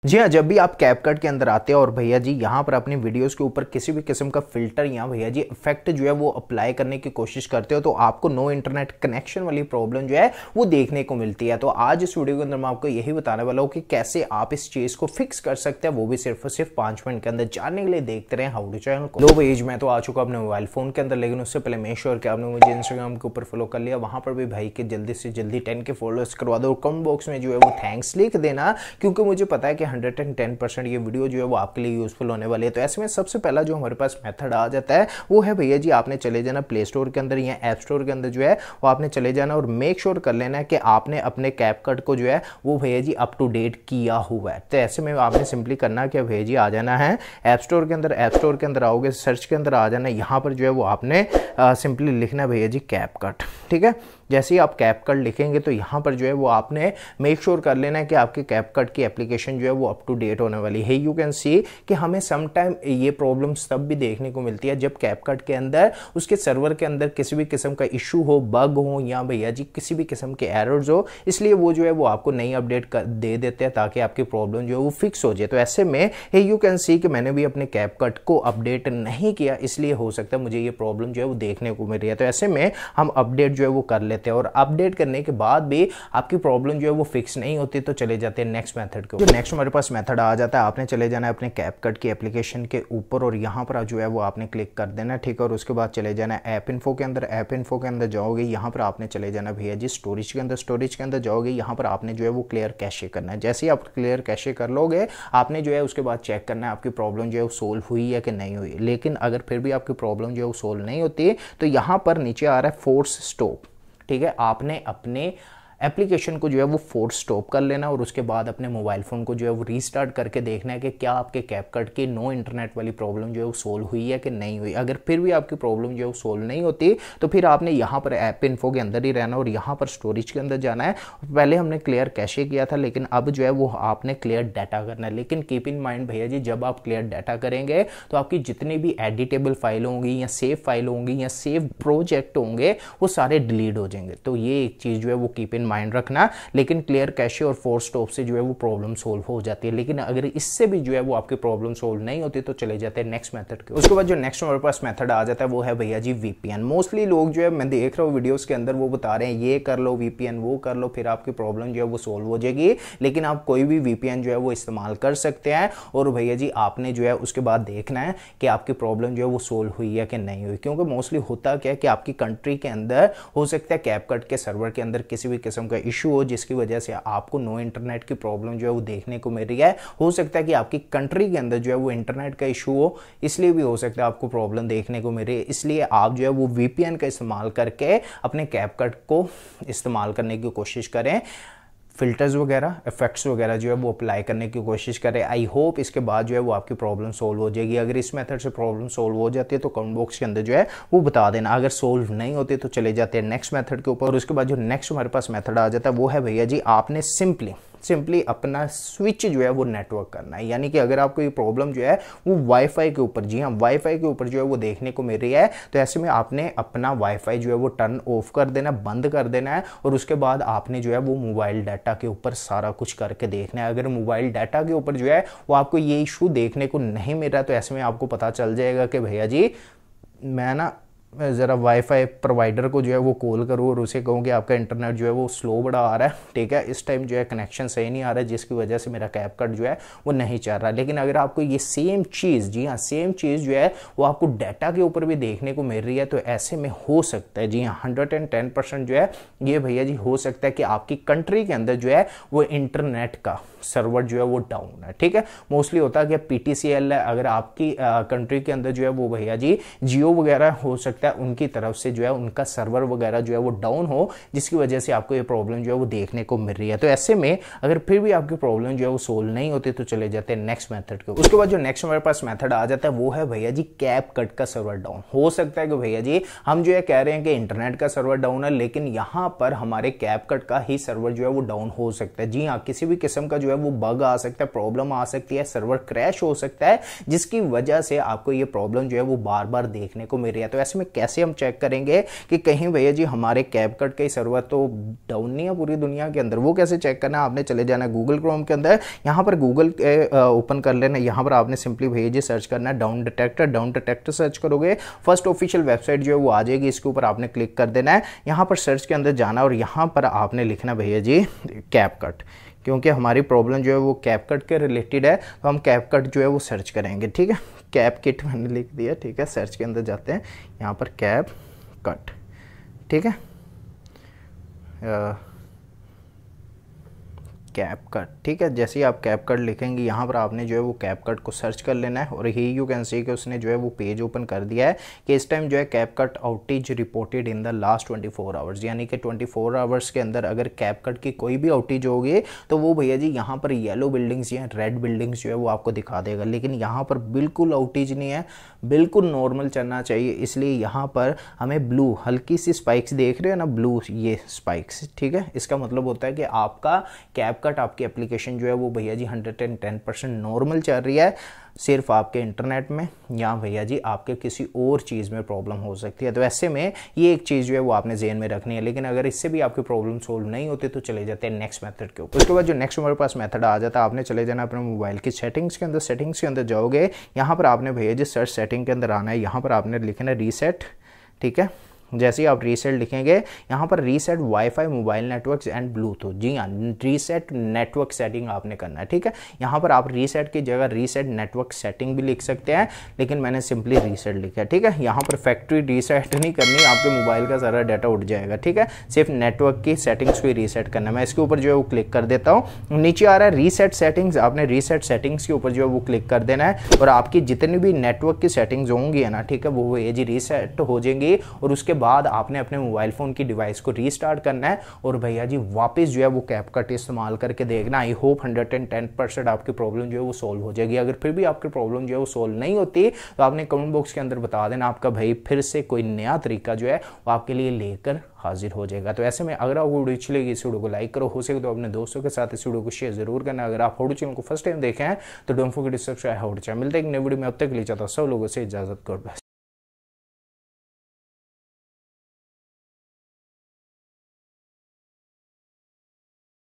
जी हाँ, जब भी आप कैपकट के अंदर आते हैं और भैया जी यहाँ पर अपनी वीडियोस के ऊपर किसी भी किस्म का फिल्टर या भैया जी इफेक्ट जो है वो अप्लाई करने की कोशिश करते हो तो आपको नो इंटरनेट कनेक्शन वाली प्रॉब्लम जो है वो देखने को मिलती है। तो आज इस वीडियो के अंदर मैं आपको यही बताने वाला हूँ कि कैसे आप इस चीज को फिक्स कर सकते हैं, वो भी सिर्फ और सिर्फ 5 मिनट के अंदर। जानने के लिए देखते रहे हाउ टू चैनल को। लो पेज में तो आ चुका अपने मोबाइल फोन के अंदर, लेकिन उससे पहले मेक श्योर कि आपने मुझे इंस्टाग्राम के ऊपर फॉलो कर लिया। वहां पर भी भाई के जल्दी से जल्दी 10 के फॉलोअर्स करवा दो और कमेंट बॉक्स में जो है वो थैंक्स लिख देना, क्योंकि मुझे पता है कि 110% ये वीडियो जो है वो आपके लिए यूजफुल होने वाली है। तो ऐसे में सबसे पहला जो हमारे पास मेथड आ जाता है वो है भैया जी आपने चले जाना प्ले स्टोर के अंदर या ऐप स्टोर के अंदर जो है वो आपने चले जाना और मेक श्योर कर लेना है कि आपने अपने कैपकट को जो है वो भैया जी अप टू डेट किया हुआ है। तो ऐसे में आपने सिंपली करना है कि भैया जी आ जाना है ऐप स्टोर के अंदर। ऐप स्टोर के अंदर आओगे, सर्च के अंदर आ जाना है, यहाँ पर जो है वो आपने सिंपली लिखना है भैया जी कैपकट। ठीक है, जैसे ही आप कैपकट लिखेंगे तो यहाँ पर जो है वो आपने मेक श्योर कर लेना है कि आपके कैपकट की एप्लीकेशन जो है वो अप टू डेट होने वाली है। यू कैन सी कि हमें सम टाइम ये प्रॉब्लम्स तब भी देखने को मिलती है जब कैपकट के अंदर उसके सर्वर के अंदर किसी भी किस्म का इशू हो, बग हो या भैया जी किसी भी किस्म के एरर्स हो, इसलिए वो जो है वो आपको नई अपडेट दे देते हैं ताकि आपकी प्रॉब्लम जो है वो फिक्स हो जाए। तो ऐसे में यू कैन सी कि मैंने भी अपने कैपकट को अपडेट नहीं किया, इसलिए हो सकता है मुझे ये प्रॉब्लम जो है वो देखने को मिल रही है। तो ऐसे में हम अपडेट जो है वो कर लेते हैं और अपडेट करने के बाद भी आपकी प्रॉब्लम जो है वो फिक्स नहीं होती तो चले जाते हैं नेक्स्ट मेथड के ऊपर। नेक्स्ट हमारे पास मेथड आ जाता है, आपने चले जाना है अपने कैपकट की एप्लीकेशन के ऊपर और यहाँ पर जो है वो आपने क्लिक कर देना है। ठीक है, और उसके बाद चले जाना है ऐप इन्फो के अंदर। ऐप इन्फो के अंदर जाओगे, यहाँ पर आपने चले जाना भैया जी स्टोरेज के अंदर। स्टोरेज के अंदर जाओगे, यहाँ पर आपने जो है वो क्लियर कैशे करना है। जैसे ही आप क्लियर कैशे कर लोगे आपने जो है उसके बाद चेक करना है आपकी प्रॉब्लम जो है वो सोल्व हुई है कि नहीं हुई। लेकिन अगर फिर भी आपकी प्रॉब्लम जो है वो सोल्व नहीं होती तो यहाँ पर नीचे आ रहा है फोर्स स्टॉप। ठीक है, आपने अपने एप्लीकेशन को जो है वो फोर्स स्टॉप कर लेना और उसके बाद अपने मोबाइल फ़ोन को जो है वो रीस्टार्ट करके देखना है कि क्या आपके कैपकट की नो इंटरनेट वाली प्रॉब्लम जो है वो सोल्व हुई है कि नहीं हुई। अगर फिर भी आपकी प्रॉब्लम जो है वो सोल्व नहीं होती तो फिर आपने यहाँ पर ऐप इन्फो के अंदर ही रहना और यहाँ पर स्टोरेज के अंदर जाना है। पहले हमने क्लियर कैशे किया था, लेकिन अब जो है वो आपने क्लियर डाटा करना है। लेकिन कीप इन माइंड भैया जी, जब आप क्लियर डाटा करेंगे तो आपकी जितनी भी एडिटेबल फाइल होंगी या सेव फाइल होंगी या सेव प्रोजेक्ट होंगे वो सारे डिलीट हो जाएंगे। तो ये एक चीज़ जो है वो कीप इन माइंड रखना। लेकिन क्लियर कैशे और फोर्स स्टॉप से जो है वो प्रॉब्लम सोल्व हो जाती है। लेकिन अगर इससे भी जो है वो आपकी प्रॉब्लम सोल्व नहीं होती तो चले जाते हैं नेक्स्ट मेथड के। उसके बाद जो नेक्स्ट हमारे पास मेथड आ जाता है वो है भैया जी वीपीएन। मोस्टली लोग जो है मैं देख रहा हूँ वीडियोस के अंदर वो बता रहे हैं ये कर लो वीपीएन, वो कर लो, फिर आपकी प्रॉब्लम जो है वो सोल्व हो जाएगी। लेकिन आप कोई भी वीपीएन जो है वो इस्तेमाल कर सकते हैं और भैया जी आपने जो है उसके बाद देखना है कि आपकी प्रॉब्लम जो है वो सोल्व हुई है कि नहीं हुई। क्योंकि मोस्टली होता क्या है कि आपकी कंट्री के अंदर हो सकता है कैपकट के सर्वर के अंदर किसी भी किस्म का इशू हो जिसकी वजह से आपको नो इंटरनेट की प्रॉब्लम जो है वो देखने को मिल रही है। हो सकता है कि आपकी कंट्री के अंदर जो है वो इंटरनेट का इशू हो, इसलिए भी हो सकता है आपको प्रॉब्लम देखने को मिल रही है। इसलिए आप जो है वो वीपीएन का इस्तेमाल करके अपने कैपकट को इस्तेमाल करने की कोशिश करें, फिल्टर्स वगैरह इफेक्ट्स वगैरह जो है वो अप्लाई करने की कोशिश करें। आई होप इसके बाद जो है वो आपकी प्रॉब्लम सोल्व हो जाएगी। अगर इस मेथड से प्रॉब्लम सोल्व हो जाती है तो कमेंट बॉक्स के अंदर जो है वो बता देना। अगर सोल्व नहीं होती तो चले जाते हैं नेक्स्ट मेथड के ऊपर। और उसके बाद जो नेक्स्ट हमारे पास मेथड आ जाता है वो है भैया जी आपने सिंपली अपना स्विच जो है वो नेटवर्क करना है। यानी कि अगर आपको ये प्रॉब्लम जो है वो वाईफाई के ऊपर, जी हाँ वाईफाई के ऊपर जो है वो देखने को मिल रही है, तो ऐसे में आपने अपना वाईफाई जो है वो टर्न ऑफ कर देना, बंद कर देना है और उसके बाद आपने जो है वो मोबाइल डाटा के ऊपर सारा कुछ करके देखना है। अगर मोबाइल डाटा के ऊपर जो है वो आपको ये इशू देखने को नहीं मिल रहा तो ऐसे में आपको पता चल जाएगा कि भैया जी मैं ना ज़रा वाईफाई प्रोवाइडर को जो है वो कॉल करूँ और उसे कहूँ कि आपका इंटरनेट जो है वो स्लो बड़ा आ रहा है। ठीक है, इस टाइम जो है कनेक्शन सही नहीं आ रहा है जिसकी वजह से मेरा कैपकट जो है वो नहीं चल रहा। लेकिन अगर आपको ये सेम चीज़, जी हाँ सेम चीज़ जो है वो आपको डाटा के ऊपर भी देखने को मिल रही है तो ऐसे में हो सकता है, जी हाँ 110% जो है ये भैया जी हो सकता है कि आपकी कंट्री के अंदर जो है वो इंटरनेट का सर्वर जो है वो डाउन है। ठीक है, मोस्टली होता है कि पीटीसीएल है, अगर आपकी कंट्री के अंदर जो है वो भैया जी जियो वगैरह हो सकता है उनकी तरफ से जो है उनका सर्वर वगैरह जो है वो डाउन हो जिसकी वजह से आपको ये प्रॉब्लम जो है वो देखने को मिल रही है। तो ऐसे में अगर फिर भी आपकी प्रॉब्लम जो है वो सोल्व नहीं होती तो चले जाते हैं नेक्स्ट मेथड के। उसके बाद जो नेक्स्ट हमारे पास मेथड आ जाता है वो है भैया जी कैपकट का सर्वर डाउन। हो सकता है कि भैया जी हम जो है कह रहे हैं कि इंटरनेट का सर्वर डाउन है, लेकिन यहाँ पर हमारे कैपकट का ही सर्वर जो है वो डाउन हो सकता है। जी हाँ, किसी भी किस्म का जो है वो बग आ सकता है, प्रॉब्लम आ सकती है, सर्वर क्रैश हो सकता है जिसकी वजह से आपको ये प्रॉब्लम जो है वो बार बार देखने को मिल रही है। तो ऐसे में इसमें कैसे हम चेक करेंगे कि कहीं भैया जी हमारे कैपकट के सर्वर तो डाउन नहीं है पूरी दुनिया के अंदर। वो कैसे चेक करना है, आपने चले जाना गूगल क्रोम के अंदर, यहाँ पर गूगल ओपन कर लेना, यहाँ पर आपने सिंपली भैया जी सर्च करना है डाउन डिटेक्टर सर्च करोगे, फर्स्ट ऑफिशियल वेबसाइट जो है वो आ जाएगी, इसके ऊपर आपने क्लिक कर देना है, यहाँ पर सर्च के अंदर जाना और यहाँ पर आपने लिखना भैया जी कैपकट, क्योंकि हमारी प्रॉब्लम जो है वो कैपकट के रिलेटेड है, तो हम कैपकट जो है वो सर्च करेंगे। ठीक है, कैप किट मैंने लिख दिया। ठीक है, सर्च के अंदर जाते हैं, यहाँ पर कैपकट, ठीक है, कैपकट, ठीक है। जैसे ही आप कैपकट लिखेंगे यहाँ पर आपने जो है वो कैपकट को सर्च कर लेना है और ही यू कैन सी कि उसने जो है वो पेज ओपन कर दिया है कि इस टाइम जो है CapCut outage reported in the last 24 hours, यानी कि 24 आवर्स के अंदर अगर कैपकट की कोई भी आउटेज होगी तो वो भैया जी यहाँ पर येलो बिल्डिंग्स या रेड बिल्डिंग्स जो है वो आपको दिखा देगा, लेकिन यहाँ पर बिल्कुल आउटेज नहीं है, बिल्कुल नॉर्मल चलना चाहिए, इसलिए यहाँ पर हमें ब्लू हल्की सी स्पाइक्स देख रहे हो ना, ब्लू ये स्पाइक्स, ठीक है, इसका मतलब होता है कि आपका कैपकट आपकी एप्लीकेशन जो है वो भैया जी 110% नॉर्मल चल रही है, सिर्फ आपके इंटरनेट में या भैया जी आपके किसी और चीज़ में प्रॉब्लम हो सकती है। तो ऐसे में ये एक चीज़ जो है वो आपने ज़हन में रखनी है, लेकिन अगर इससे भी आपकी प्रॉब्लम सोल्व नहीं होती तो चले जाते हैं नेक्स्ट मेथड के ऊपर। उसके बाद जो नेक्स्ट हमारे पास मेथड आ जाता है, आपने चले जाना अपने मोबाइल की सेटिंग्स के अंदर, सेटिंग्स के अंदर जाओगे, यहाँ पर आपने भैया जी सर्च सेटिंग के अंदर आना है, यहाँ पर आपने लिखना है रीसेट, ठीक है। जैसे ही आप रीसेट लिखेंगे यहाँ पर reset WiFi mobile networks and Bluetooth, जी हाँ, रीसेट नेटवर्क सेटिंग आपने करना है, ठीक है। यहाँ पर आप रीसेट की जगह रीसेट नेटवर्क सेटिंग भी लिख सकते हैं, लेकिन मैंने सिंपली रीसेट लिखा है, ठीक है। यहाँ पर फैक्ट्री रीसेट नहीं करनी, आपके मोबाइल का सारा डाटा उठ जाएगा, ठीक है, सिर्फ नेटवर्क की सेटिंग्स को ही रीसेट करना है। मैं इसके ऊपर जो है वो क्लिक कर देता हूँ, नीचे आ रहा है रीसेट सेटिंग्स, आपने रीसेट सेटिंग्स के ऊपर जो है वो क्लिक कर देना है और आपकी जितनी भी नेटवर्क की सेटिंग्स होंगी है ना, ठीक है, वो ये जी रीसेट हो जाएंगी और उसके बाद आपने अपने मोबाइल फोन की डिवाइस को रीस्टार्ट करना है और भैया जी वापस जो है वो कैपकट इस्तेमाल करके देखना। आई होप 110% आपकी प्रॉब्लम जो है वो सोल्व हो जाएगी। अगर फिर भी आपकी प्रॉब्लम जो है वो सोल्व नहीं होती तो आपने कमेंट बॉक्स के अंदर बता देना, आपका भाई फिर से कोई नया तरीका जो है वो आपके लिए लेकर हाजिर हो जाएगा। तो ऐसे में अगर आपको वीडियो अच्छी लगी इस वीडियो को लाइक करो, हो सके तो अपने दोस्तों के साथ इस वीडियो को शेयर जरूर करना। अगर आप हमारे चैनल को फर्स्ट टाइम देखें हैं तो डोंट फॉरगेट टू सब्सक्राइब। मिलते हैं एक नई वीडियो में, अब तक ले जाता हूं सब लोगों से इजाजत, गॉड ब्लेस।